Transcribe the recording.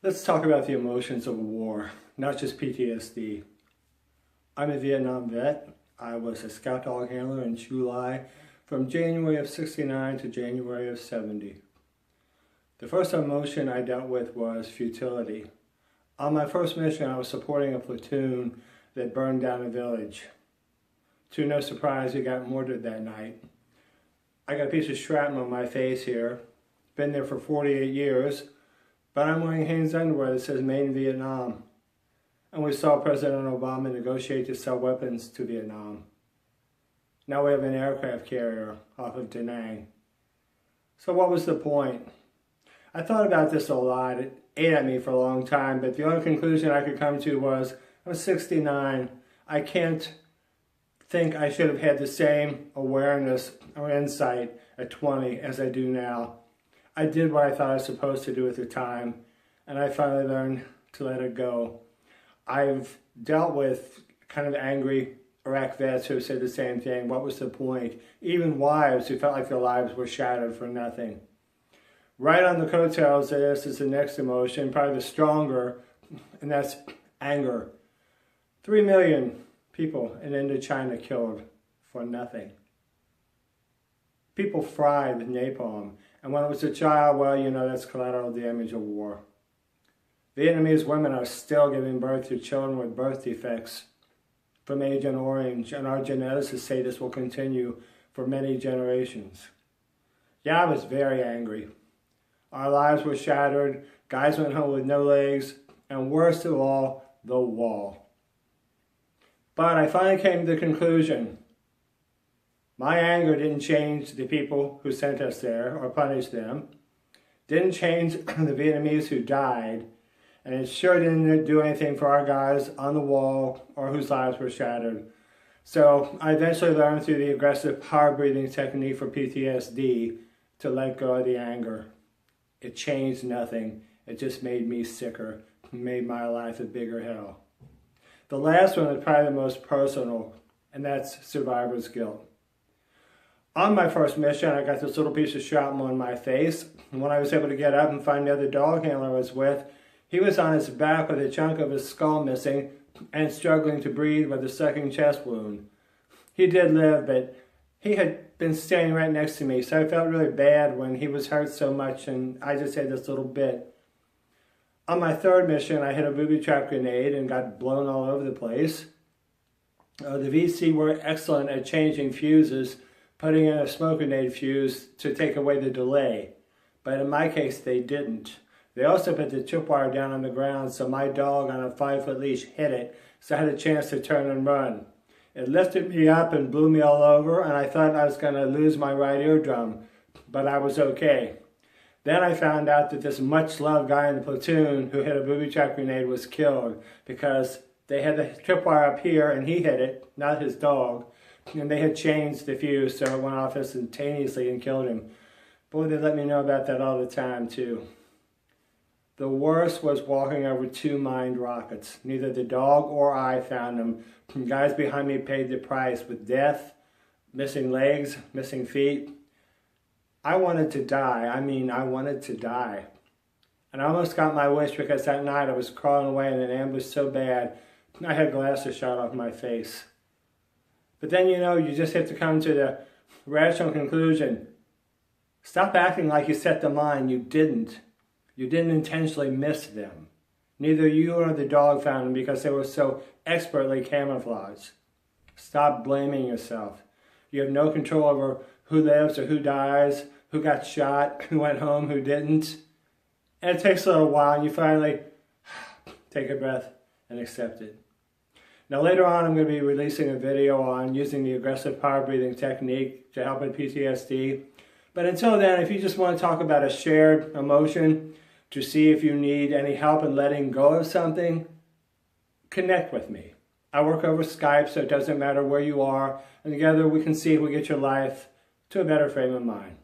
Let's talk about the emotions of war, not just PTSD. I'm a Vietnam vet. I was a scout dog handler in Chu Lai from January of '69 to January of '70. The first emotion I dealt with was futility. On my first mission, I was supporting a platoon that burned down a village. To no surprise, we got mortared that night. I got a piece of shrapnel on my face here. Been there for 48 years. But I'm wearing Hanes underwear that says Made in Vietnam. And we saw President Obama negotiate to sell weapons to Vietnam. Now we have an aircraft carrier off of Da Nang. So what was the point? I thought about this a lot. It ate at me for a long time, but the only conclusion I could come to was, I'm 69. I can't think I should have had the same awareness or insight at 20 as I do now. I did what I thought I was supposed to do at the time, and I finally learned to let it go. I've dealt with kind of angry Iraq vets who said the same thing. What was the point? Even wives who felt like their lives were shattered for nothing. Right on the coattails of this is the next emotion, probably the stronger, and that's anger. 3 million people in Indochina killed for nothing. People fried with napalm. And when it was a child, well, you know, that's collateral damage of war. Vietnamese women are still giving birth to children with birth defects from Agent Orange, and our geneticists say this will continue for many generations. Yeah, I was very angry. Our lives were shattered, guys went home with no legs, and worst of all, the wall. But I finally came to the conclusion. My anger didn't change the people who sent us there or punish them. Didn't change the Vietnamese who died. And it sure didn't do anything for our guys on the wall or whose lives were shattered. So I eventually learned through the aggressive power breathing technique for PTSD to let go of the anger. It changed nothing. It just made me sicker. It made my life a bigger hell. The last one is probably the most personal, and that's survivor's guilt. On my first mission, I got this little piece of shrapnel in my face. And when I was able to get up and find the other dog handler I was with, he was on his back with a chunk of his skull missing and struggling to breathe with a sucking chest wound. He did live, but he had been standing right next to me, so I felt really bad when he was hurt so much, and I just had this little bit. On my third mission, I hit a booby trap grenade and got blown all over the place. The VC were excellent at changing fuses, putting in a smoke grenade fuse to take away the delay. But in my case, they didn't. They also put the tripwire down on the ground, so my dog on a 5-foot leash hit it, so I had a chance to turn and run. It lifted me up and blew me all over, and I thought I was going to lose my right eardrum, but I was okay. Then I found out that this much-loved guy in the platoon who hit a booby trap grenade was killed because they had the tripwire up here, and he hit it, not his dog. And they had changed the fuse, so it went off instantaneously and killed him. Boy, they let me know about that all the time, too. The worst was walking over 2 mined rockets. Neither the dog or I found them. Guys behind me paid the price with death, missing legs, missing feet. I wanted to die. I wanted to die. And I almost got my wish because that night I was crawling away in an ambush so bad, I had glasses shot off my face. But then, you know, you just have to come to the rational conclusion. Stop acting like you set the mine. You didn't. You didn't intentionally miss them. Neither you nor the dog found them because they were so expertly camouflaged. Stop blaming yourself. You have no control over who lives or who dies, who got shot, who went home, who didn't. And it takes a little while, and you finally take a breath and accept it. Now later on, I'm going to be releasing a video on using the aggressive power breathing technique to help with PTSD. But until then, if you just want to talk about a shared emotion to see if you need any help in letting go of something, connect with me. I work over Skype, so it doesn't matter where you are, and together we can see if we get your life to a better frame of mind.